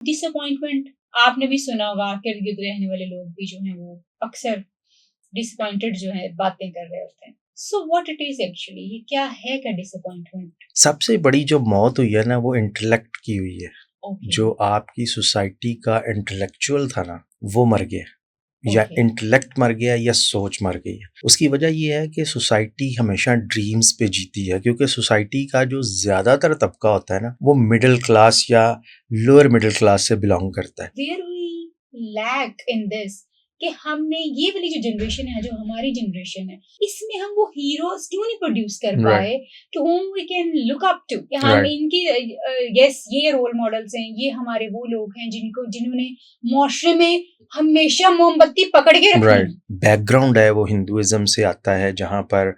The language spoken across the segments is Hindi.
डिसअपॉइंटमेंट आपने भी सुना होगा, इर्द-गिर्द रहने वाले लोग भी जो हैं वो अक्सर डिसअपॉइंटेड जो है बातें कर रहे होते हैं। So what it is actually, ये क्या है क्या डिसअपॉइंटमेंट? सबसे बड़ी जो मौत हुई है ना वो इंटेलेक्ट की हुई है। ओके। जो आपकी सोसाइटी का इंटेलेक्चुअल था ना वो मर गया, या ओके। इंटेलेक्ट मर गया या सोच मर गई है। उसकी वजह ये है कि सोसाइटी हमेशा ड्रीम्स पे जीती है, क्योंकि सोसाइटी का जो ज़्यादातर तबका होता है ना वो मिडिल क्लास या लोअर मिडिल क्लास से बिलोंग करता है। Where we lack in this कि हमने ये वाली जो जनरेशन है, जो हमारी जनरेशन है, इसमें हम वो हीरोज क्यों नहीं प्रोड्यूस कर राइट पाए कि whom we can look up to, कि हम राइट इनकी यस ये रोल मॉडल्स हैं, ये हमारे वो लोग हैं जिन्होंने मुआशरे में हमेशा मोमबत्ती पकड़ के रखी राइट है। बैकग्राउंड है वो हिंदुइज्म से आता है, जहाँ पर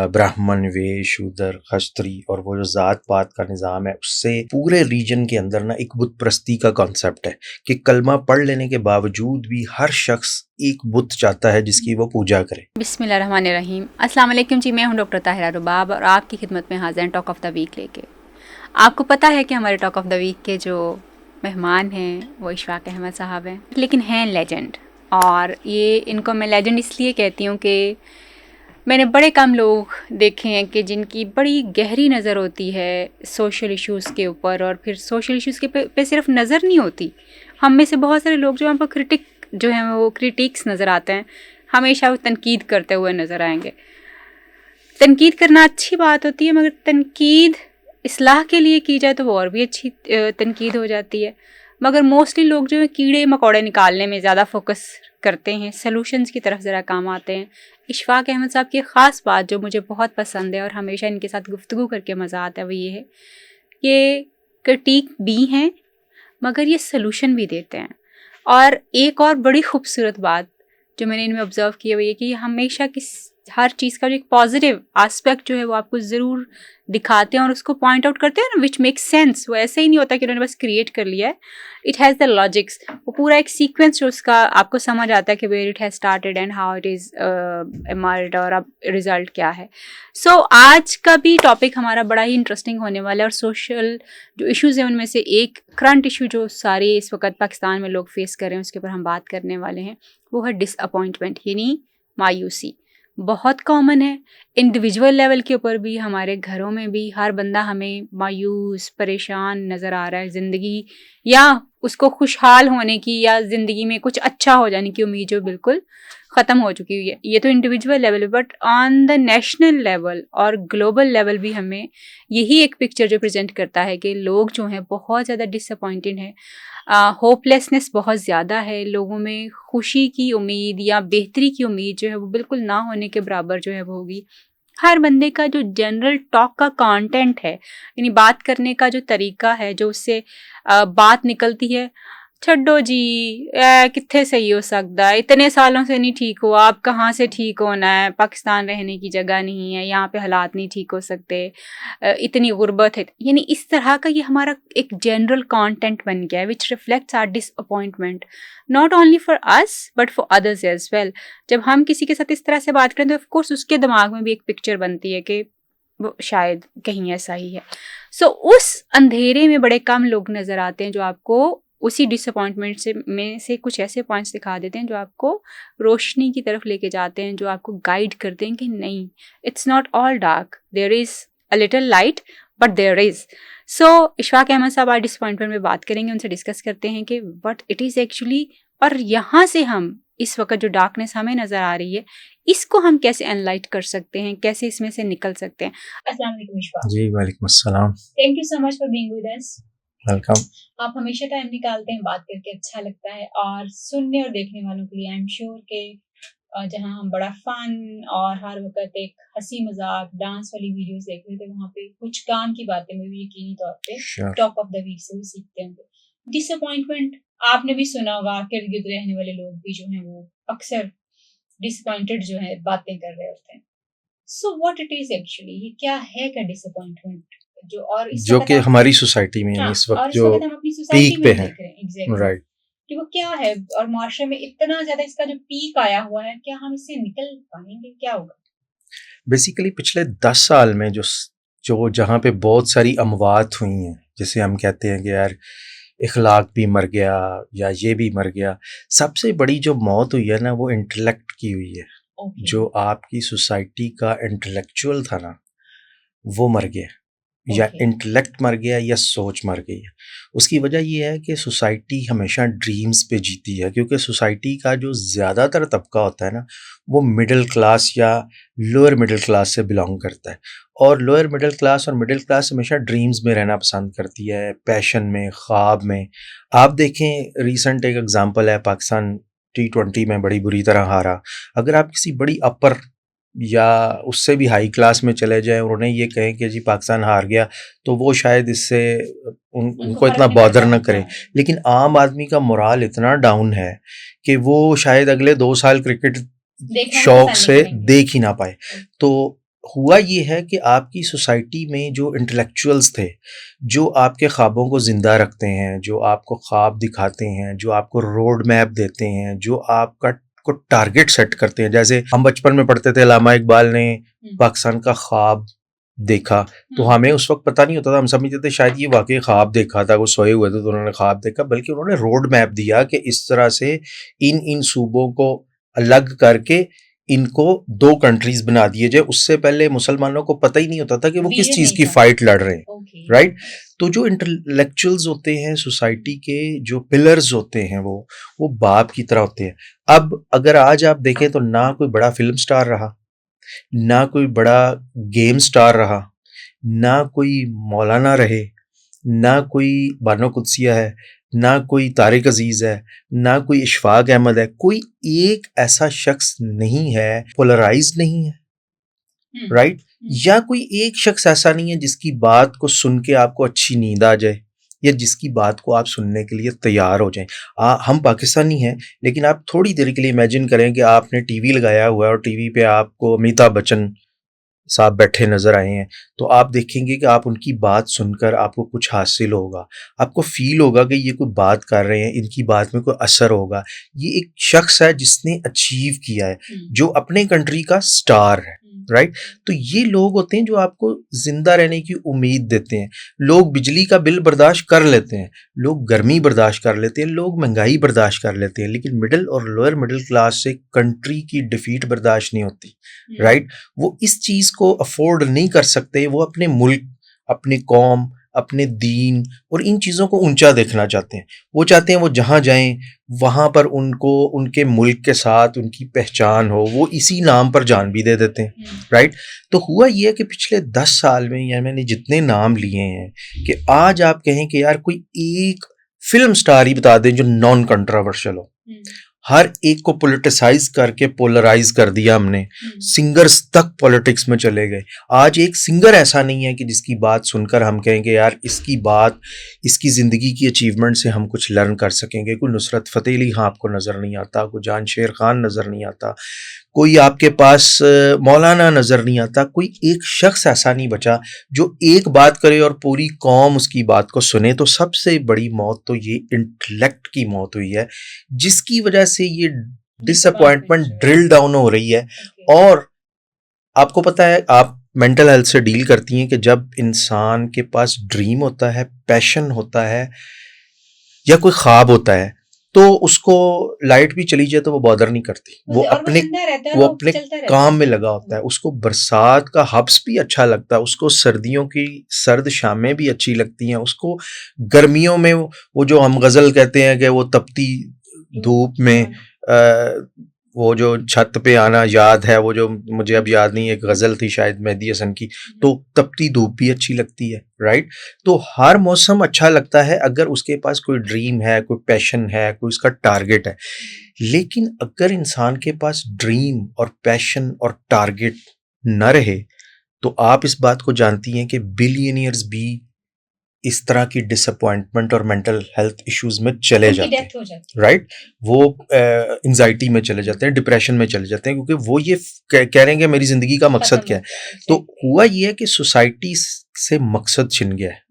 ब्राह्मण, वैश्य, शूद्र, खस्त्री और वो जो जात पात का निज़ाम है उससे पूरे रीजन के अंदर ना एक बुत प्रस्ती का कॉन्सेप्ट है कि कलमा पढ़ लेने के बावजूद भी हर शख्स एक बुत चाहता है जिसकी वो पूजा करे। बिस्मिल्लाहिर्रहमानिर्रहीम। अस्सलाम वालेकुम जी, मैं हूं डॉक्टर ताहिरा रुबाब और आपकी खिदमत में हाजिर हैं टॉक ऑफ द वीक लेके। आपको पता है कि हमारे टॉक ऑफ द वीक के जो मेहमान हैं वो इशफाक अहमद साहब हैं, लेकिन हैं लेजेंड। और ये इनको मैं लेजेंड इसलिए कहती हूँ कि मैंने बड़े कम लोग देखे हैं कि जिनकी बड़ी गहरी नज़र होती है सोशल इश्यूज़ के ऊपर, और फिर सोशल इश्यूज़ के पे सिर्फ नज़र नहीं होती। हम में से बहुत सारे लोग जो हम पर क्रिटिक जो हैं वो क्रिटिक्स नज़र आते हैं, हमेशा वो तनकीद करते हुए नज़र आएंगे। तनकीद करना अच्छी बात होती है, मगर तनकीद इस्लाह के लिए की जाए तो वो और भी अच्छी तनकीद हो जाती है। मगर मोस्टली लोग जो है कीड़े मकोड़े निकालने में ज़्यादा फोकस करते हैं, सॉल्यूशंस की तरफ ज़रा काम आते हैं। इशफाक अहमद साहब की ख़ास बात जो मुझे बहुत पसंद है और हमेशा इनके साथ गुफ्तगू करके मज़ा आता है वो ये है, ये क्रिटिक भी हैं मगर ये सॉल्यूशन भी देते हैं। और एक और बड़ी खूबसूरत बात जो मैंने इनमें ऑब्जर्व की है वो ये कि हमेशा हर चीज़ का जो एक पॉजिटिव एस्पेक्ट जो है वो आपको ज़रूर दिखाते हैं और उसको पॉइंट आउट करते हैं ना, विच मेक सेंस। वो ऐसे ही नहीं होता कि उन्होंने बस क्रिएट कर लिया है, इट हैज़ द लॉजिक्स। वो पूरा एक सीक्वेंस जो उसका आपको समझ आता है कि where it has started and how it is emerged और अब रिजल्ट क्या है। सो आज का भी टॉपिक हमारा बड़ा ही इंटरेस्टिंग होने वाला है, और सोशल जो इश्यूज़ हैं उनमें से एक करंट इशू जो सारे इस वक्त पाकिस्तान में लोग फेस कर रहे हैं उसके ऊपर हम बात करने वाले हैं, वो है डिसअपॉइंटमेंट, यानी मायूसी। बहुत कॉमन है इंडिविजुअल लेवल के ऊपर भी, हमारे घरों में भी हर बंदा हमें मायूस परेशान नज़र आ रहा है। ज़िंदगी या उसको खुशहाल होने की या ज़िंदगी में कुछ अच्छा हो जाने की उम्मीद जो बिल्कुल ख़त्म हो चुकी हुई है। ये तो individual level, but on the national level और ग्लोबल लेवल भी हमें यही एक पिक्चर जो प्रेजेंट करता है कि लोग जो हैं बहुत ज़्यादा डिसअपॉइंटेड हैं। होपलेसनेस बहुत ज़्यादा है लोगों में, खुशी की उम्मीद या बेहतरी की उम्मीद जो है वो बिल्कुल ना होने के बराबर जो है वो होगी। हर बंदे का जो जनरल टॉक का कंटेंट है, यानी बात करने का जो तरीका है, जो उससे बात निकलती है, छड्डो जी कित्थे सही हो सकता है, इतने सालों से नहीं ठीक हुआ, आप कहाँ से ठीक होना है, पाकिस्तान रहने की जगह नहीं है, यहाँ पे हालात नहीं ठीक हो सकते, इतनी गुर्बत है। यानी इस तरह का ये हमारा एक जनरल कंटेंट बन गया है which reflects our disappointment not only for us but for others as well. जब हम किसी के साथ इस तरह से बात करें तो ऑफ कोर्स उसके दिमाग में भी एक पिक्चर बनती है कि वो शायद कहीं ऐसा ही है। सो उस अंधेरे में बड़े कम लोग नज़र आते हैं जो आपको उसी डिसअपॉइंटमेंट से कुछ ऐसे पॉइंट्स दिखा देते हैं जो आपको रोशनी की तरफ लेके जाते हैं, जो आपको गाइड करते हैं कि नहीं, it's not all dark, there is a little light but there is. So Ishfaq Ahmed साहब आज डिसअपॉइंटमेंट में बात करेंगे, उनसे डिस्कस करते हैं कि व्हाट इट इज़ एक्चुअली, और यहाँ से हम इस वक्त जो डार्कनेस हमें नज़र आ रही है इसको हम कैसे एनलाइट कर सकते हैं, कैसे इसमें से निकल सकते हैं। अस्सलाम वालेकुम इशफाक। जी वालेकुम अस्सलाम। Thank you so much for being with us. Welcome. आप हमेशा टाइम निकालते हैं, बात करके अच्छा लगता है, और सुनने और देखने वालों के लिए आई एम श्योर के जहाँ हम बड़ा फन और हर वक्त एक हंसी मजाक डांस वाली वीडियोस देख रहे थे, वहाँ पे कुछ काम की बातें में भी यकीनी तौर पे sure. Talk of the week से भी सीखते होंगे। डिसअपॉइंटमेंट आपने भी सुना होगा, इर्द गिर्द रहने वाले लोग भी जो हैं वो अक्सर डिसअपॉइंटेड जो है बातें कर रहे होते हैं। So what it is actually, ये क्या है क्या डिसअपॉइंटमेंट जो, और इस जो वक्त कि हम हमारी सोसाइटी में हाँ, इस वक्त और इस जो वक्त हम अपनी सोसाइटी पीक में पे भी है। देख रहे हैं एग्जैक्टली राइट। कि वो क्या है, और माशरे में इतना ज्यादा इसका जो पीक आया हुआ है, क्या हम इससे निकल पाएंगे, क्या होगा? बेसिकली पिछले 10 साल में जो जो जहाँ पे बहुत सारी अमवात हुई हैं, जैसे हम कहते हैं कि यार इखलाक भी मर गया या ये भी मर गया। सबसे बड़ी जो मौत हुई है ना वो इंटेलेक्ट की हुई है। ओके जो आपकी सोसाइटी का इंटेलेक्चुअल था ना वो मर गया, या ओके इंटेलेक्ट मर गया या सोच मर गई है। उसकी वजह ये है कि सोसाइटी हमेशा ड्रीम्स पे जीती है, क्योंकि सोसाइटी का जो ज़्यादातर तबका होता है ना वो मिडिल क्लास या लोअर मिडिल क्लास से बिलोंग करता है, और लोअर मिडिल क्लास और मिडिल क्लास हमेशा ड्रीम्स में रहना पसंद करती है, पैशन में, ख्वाब में। आप देखें रिसेंट एक एग्जांपल है, पाकिस्तान T20 में बड़ी बुरी तरह हारा। अगर आप किसी बड़ी अपर या उससे भी हाई क्लास में चले जाएं और उन्हें ये कहें कि जी पाकिस्तान हार गया, तो वो शायद इससे उनको उनको फर्क इतना नहीं बॉदर पड़ता न करें। हाँ लेकिन आम आदमी का मोराल इतना डाउन है कि वो शायद अगले 2 साल क्रिकेट देखना भी शौक पसंद नहीं से करेंगे देख ही ना पाए। तो हुआ ये है कि आपकी सोसाइटी में जो इंटेलेक्चुअल्स थे, जो आपके ख्वाबों को ज़िंदा रखते हैं, जो आपको ख्वाब दिखाते हैं, जो आपको रोड मैप देते हैं, जो आपका को टारगेट सेट करते हैं। जैसे हम बचपन में पढ़ते थे, अल्लामा इकबाल ने पाकिस्तान का ख्वाब देखा, तो हमें उस वक्त पता नहीं होता था, हम समझते थे शायद ये वाकई ख्वाब देखा था, वो सोए हुए थे तो उन्होंने ख्वाब देखा, बल्कि उन्होंने रोड मैप दिया कि इस तरह से इन सूबों को अलग करके इनको 2 कंट्रीज बना दिए जाए। उससे पहले मुसलमानों को पता ही नहीं होता था कि वो किस विजन चीज़ नहीं की था फाइट लड़ रहे हैं, ओके राइट। तो जो इंटेलेक्चुअल्स होते हैं सोसाइटी के, जो पिलर्स होते हैं, वो बाप की तरह होते हैं। अब अगर आज आप देखें तो ना कोई बड़ा फिल्म स्टार रहा, ना कोई बड़ा गेम स्टार रहा, ना कोई मौलाना रहे, ना कोई बानो कुदसिया है, ना कोई तारिक अजीज है, ना कोई इशफाक अहमद है। कोई एक ऐसा शख्स नहीं है, पोलराइज नहीं है, राइट। या कोई एक शख्स ऐसा नहीं है जिसकी बात को सुन के आपको अच्छी नींद आ जाए, या जिसकी बात को आप सुनने के लिए तैयार हो जाएं। हम पाकिस्तानी हैं, लेकिन आप थोड़ी देर के लिए इमेजिन करें कि आपने टीवी लगाया हुआ है और टीवी पे आपको अमिताभ बच्चन साहब बैठे नजर आए हैं, तो आप देखेंगे कि आप उनकी बात सुनकर आपको कुछ हासिल होगा, आपको फील होगा कि ये कोई बात कर रहे हैं, इनकी बात में कोई असर होगा। ये एक शख्स है जिसने अचीव किया है, जो अपने कंट्री का स्टार है, राइट। तो ये लोग होते हैं जो आपको जिंदा रहने की उम्मीद देते हैं। लोग बिजली का बिल बर्दाश्त कर लेते हैं, लोग गर्मी बर्दाश्त कर लेते हैं, लोग महंगाई बर्दाश्त कर लेते हैं, लेकिन मिडिल और लोअर मिडिल क्लास से कंट्री की डिफीट बर्दाश्त नहीं होती, राइट। वो इस चीज को अफोर्ड नहीं कर सकते, वो अपने मुल्क, अपनी कौम, अपने दीन और इन चीज़ों को ऊंचा देखना चाहते हैं। वो चाहते हैं वो जहाँ जाएं वहाँ पर उनको उनके मुल्क के साथ उनकी पहचान हो, वो इसी नाम पर जान भी दे देते हैं, राइट। तो हुआ ये है कि पिछले 10 साल में, या मैंने जितने नाम लिए हैं, कि आज आप कहें कि यार कोई एक फिल्म स्टार ही बता दें जो नॉन कंट्रोवर्शियल हो। हर एक को पॉलिटिसाइज करके पोलराइज कर दिया हमने, सिंगर्स तक पॉलिटिक्स में चले गए। आज एक सिंगर ऐसा नहीं है कि जिसकी बात सुनकर हम कहेंगे यार इसकी बात, इसकी ज़िंदगी की अचीवमेंट से हम कुछ लर्न कर सकेंगे। कोई नुसरत फ़तेह अली खां आपको नज़र नहीं आता, कोई जानशेर खान नज़र नहीं आता, कोई आपके पास मौलाना नज़र नहीं आता। कोई एक शख्स ऐसा नहीं बचा जो एक बात करे और पूरी कौम उसकी बात को सुने। तो सबसे बड़ी मौत तो ये इंटेलेक्ट की मौत हुई है, जिसकी वजह से ये डिसअपॉइंटमेंट ड्रिल डाउन हो रही है। और आपको पता है, आप मेंटल हेल्थ से डील करती हैं कि जब इंसान के पास ड्रीम होता है, पैशन होता है, या कोई ख्वाब होता है, तो उसको लाइट भी चली जाए तो वो बॉदर नहीं करती, वो अपने काम में लगा होता है। उसको बरसात का हब्स भी अच्छा लगता है, उसको सर्दियों की सर्द शामें भी अच्छी लगती हैं, उसको गर्मियों में वो जो हम गज़ल कहते हैं कि वो तपती धूप में वो जो छत पे आना याद है, वो जो मुझे अब याद नहीं, एक गज़ल थी शायद मेहदी हसन की, तो तपती धूप भी अच्छी लगती है, राइट। तो हर मौसम अच्छा लगता है अगर उसके पास कोई ड्रीम है, कोई पैशन है, कोई उसका टारगेट है। लेकिन अगर इंसान के पास ड्रीम और पैशन और टारगेट न रहे, तो आप इस बात को जानती हैं कि बिलियनियर्स भी इस तरह की डिसअपॉइंटमेंट और मेंटल हेल्थ इश्यूज में चले जाते हैं, राइट। वो एंजाइटी में चले जाते हैं, डिप्रेशन में चले जाते हैं, क्योंकि वो ये कह रहे हैं कि मेरी जिंदगी का मकसद क्या है। तो हुआ ये है कि सोसाइटी से मकसद छिन गया है,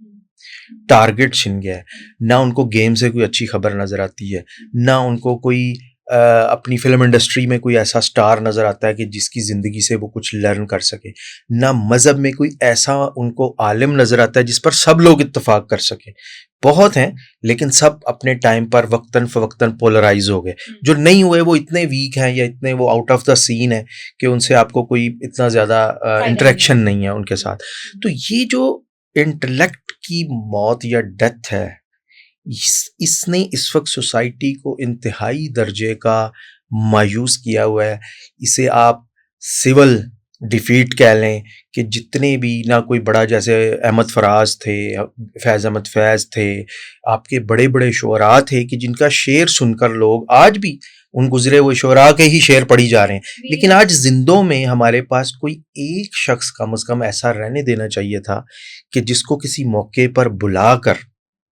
टारगेट छिन गया है। ना उनको गेम से कोई अच्छी खबर नजर आती है, ना उनको कोई अपनी फिल्म इंडस्ट्री में कोई ऐसा स्टार नज़र आता है कि जिसकी ज़िंदगी से वो कुछ लर्न कर सके, ना मज़हब में कोई ऐसा उनको आलिम नज़र आता है जिस पर सब लोग इत्तेफाक कर सके। बहुत हैं, लेकिन सब अपने टाइम पर वक्तन फ़वक्तन पोलराइज हो गए। जो नहीं हुए वो इतने वीक हैं या इतने वो आउट ऑफ द सीन है कि उनसे आपको कोई इतना ज़्यादा इंटरेक्शन नहीं है उनके साथ। तो ये जो इंटेलेक्ट की मौत या डेथ है, इसने इस वक्त सोसाइटी को इंतहाई दर्जे का मायूस किया हुआ है। इसे आप सिविल डिफीट कह लें कि जितने भी, ना कोई बड़ा, जैसे अहमद फराज थे, फैज़ अहमद फैज़ थे, आपके बड़े बड़े शुअरा थे कि जिनका शेर सुनकर लोग आज भी उन गुजरे हुए शुअरा के ही शेर पढ़ी जा रहे हैं। लेकिन आज जिंदों में हमारे पास कोई एक शख्स कम से कम ऐसा रहने देना चाहिए था कि जिसको किसी मौके पर बुलाकर,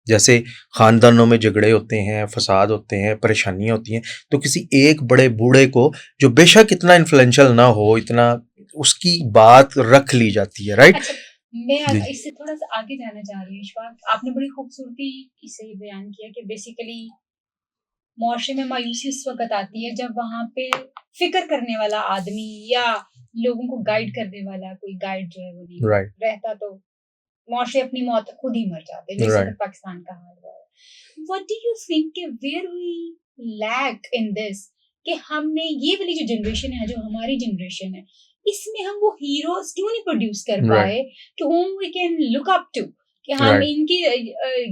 जैसे ख़ानदानों में झगड़े होते हैं, फसाद होते हैं, परेशानियां होती हैं, तो किसी एक बड़े बूढ़े को, जो बेशक इतना इन्फ्लुएंशियल ना हो, इतना, उसकी बात रख ली जाती है। राइट। अच्छा, मैं इससे थोड़ा सा आगे जाना चाह रही हूँ इशफाक। आपने बड़ी खूबसूरती से बयान किया कि बेसिकली मुआशरे में मायूसी उस वक्त आती है जब वहाँ पे फिक्र करने वाला आदमी या लोगों को गाइड करने वाला कोई गाइड जो है वो नहीं रहता, तो मुआशरे अपनी मौत खुद ही मर जाते, जैसे पाकिस्तान का हाल हुआ है। व्हाट डू यू थिंक कि where we lack in this, कि हमने ये वाली जो जनरेशन है, जो हमारी जनरेशन है, इसमें हम वो हीरोज क्यों नहीं प्रोड्यूस कर पाए to whom we can look up to, कि हम इनकी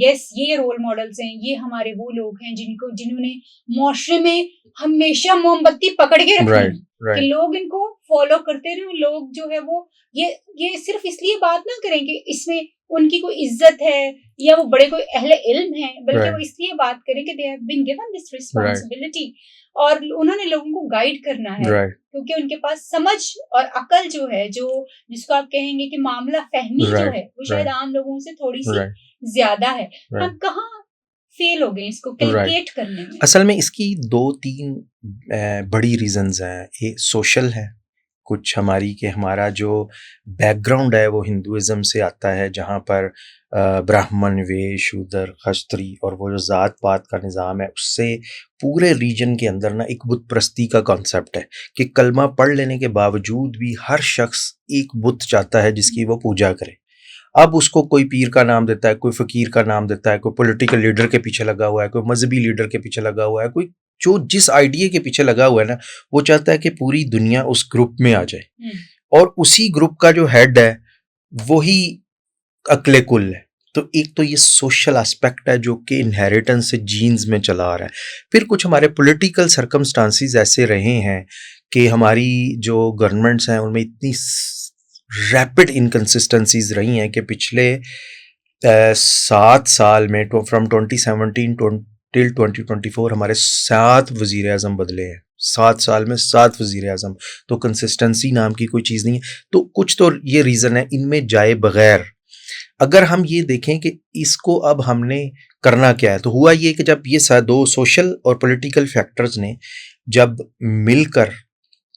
यस ये रोल मॉडल्स हैं, ये हमारे वो लोग हैं जिन्होंने मुआशरे में हमेशा मोमबत्ती पकड़ के रखी है, कि लोग इनको फॉलो करते रहे। लोग जो है वो ये सिर्फ इसलिए बात ना करें कि इसमें उनकी कोई इज्जत है या वो बड़े कोई अहले इल्म है, बल्कि वो इसलिए बात करें कि they have been given this responsibility और उन्होंने लोगों को गाइड करना है, क्योंकि उनके पास समझ और अकल जो है, जो जिसको आप कहेंगे कि मामला फहमी जो है, वो शायद आम लोगों से थोड़ी सी ज्यादा है। हम कहाँ फेल हो गए इसको कैलकुलेट करने में? असल में इसकी 2-3 बड़ी रीजंस हैं। ये सोशल है, कुछ हमारी कि हमारा जो बैकग्राउंड है वो हिंदुइज्म से आता है, जहाँ पर ब्राह्मण, वैश्य, शूद्र, क्षत्रिय और वो जो ज़ात पात का निज़ाम है, उससे पूरे रीजन के अंदर ना एक बुत प्रस्ती का कॉन्सेप्ट है कि कलमा पढ़ लेने के बावजूद भी हर शख्स एक बुत चाहता है जिसकी वो पूजा करे। अब उसको कोई पीर का नाम देता है, कोई फ़कीर का नाम देता है, कोई पॉलिटिकल लीडर के पीछे लगा हुआ है, कोई मजहबी लीडर के पीछे लगा हुआ है, कोई जो जिस आइडिया के पीछे लगा हुआ है ना, वो चाहता है कि पूरी दुनिया उस ग्रुप में आ जाए और उसी ग्रुप का जो हेड है वही अक्ले कुल है। तो एक तो ये सोशल एस्पेक्ट है जो कि इनहेरिटेंस से जीन्स में चला आ रहा है। फिर कुछ हमारे पॉलिटिकल सर्कमस्टांसिस ऐसे रहे हैं कि हमारी जो गवर्नमेंट्स हैं उनमें इतनी रैपिड इनकन्सिस्टेंसीज रही हैं कि पिछले 7 साल में फ्रॉम 2017 टिल 2024 हमारे 7 वज़ीर आज़म बदले हैं। 7 साल में 7 वज़ीर आज़म, तो कंसिस्टेंसी नाम की कोई चीज़ नहीं है। तो कुछ तो ये रीज़न है, इनमें जाए बगैर अगर हम ये देखें कि इसको अब हमने करना क्या है, तो हुआ ये कि जब ये 2 सोशल और पॉलिटिकल फैक्टर्स ने जब मिलकर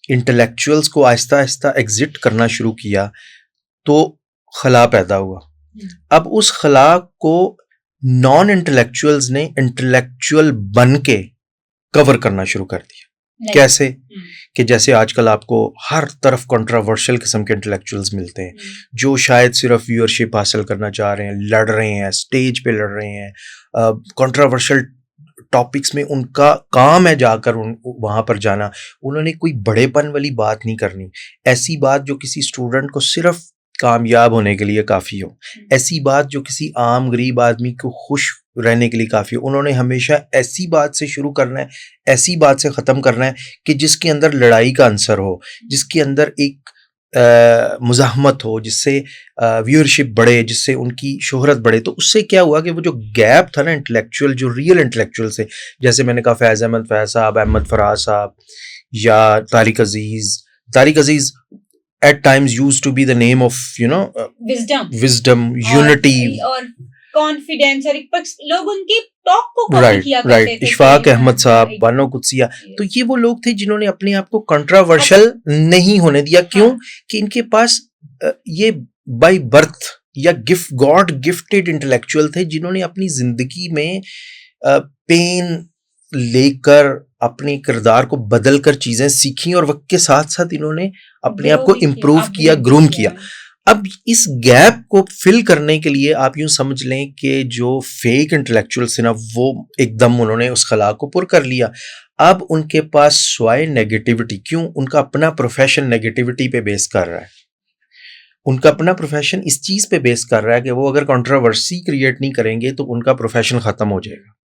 इंटेलेक्चुअल्स को आहिस्ता आहिस्ता एग्जिट करना शुरू किया तो खला पैदा हुआ। अब उस खला को नॉन इंटेलेक्चुअल्स ने इंटेलेक्चुअल बन के कवर करना शुरू कर दिया। कैसे? कि जैसे आजकल आपको हर तरफ कंट्रोवर्शियल किस्म के इंटेलेक्चुअल्स मिलते हैं जो शायद सिर्फ व्यूअरशिप हासिल करना चाह रहे हैं, लड़ रहे हैं, स्टेज पे लड़ रहे हैं, कंट्रोवर्शियल टॉपिक्स में उनका काम है जाकर वहाँ पर जाना। उन्होंने कोई बड़ेपन वाली बात नहीं करनी, ऐसी बात जो किसी स्टूडेंट को सिर्फ कामयाब होने के लिए काफ़ी हो, ऐसी बात जो किसी आम गरीब आदमी को खुश रहने के लिए काफ़ी हो। उन्होंने हमेशा ऐसी बात से शुरू करना है, ऐसी बात से ख़त्म करना है कि जिसके अंदर लड़ाई का अंसर हो, जिसके अंदर एक मुज़ाहमत हो, जिससे व्यूअरशिप बढ़े, जिससे उनकी शोहरत बढ़े। तो उससे क्या हुआ कि वो जो गैप था ना इंटेलेक्चुअल, जो रियल इंटेलेक्चुअल से, जैसे मैंने कहा फैज़ अहमद फैज़ साहब, अहमद फराज साहब या तारिक अजीज़ at times used to be the name of wisdom, unity और कॉन्फिडेंस, और लोग उनके टॉक को कॉपी किया करते थे। इशफाक अहमद साहब, बानो कुदसिया, तो ये वो लोग थे जिन्होंने अपने आप को कंट्रोवर्शियल नहीं होने दिया। क्यों? कि इनके पास ये बाय बर्थ या गॉड गिफ्टेड इंटेलेक्चुअल थे जिन्होंने अपनी जिंदगी में पेन लेकर अपने किरदार को बदल कर चीज़ें सीखी और वक्त के साथ साथ इन्होंने अपने आप को इम्प्रूव किया, ग्रूम किया। अब इस गैप को फिल करने के लिए आप यूं समझ लें कि जो फेक इंटेलेक्चुअल्स थे ना, वो एकदम उन्होंने उस खला को पुर कर लिया। अब उनके पास स्वाय नेगेटिविटी, क्यों? उनका अपना प्रोफेशन नेगेटिविटी पे बेस कर रहा है। उनका अपना प्रोफेशन इस चीज़ पे बेस कर रहा है कि वो अगर कंट्रोवर्सी क्रिएट नहीं करेंगे तो उनका प्रोफेशन ख़त्म हो जाएगा।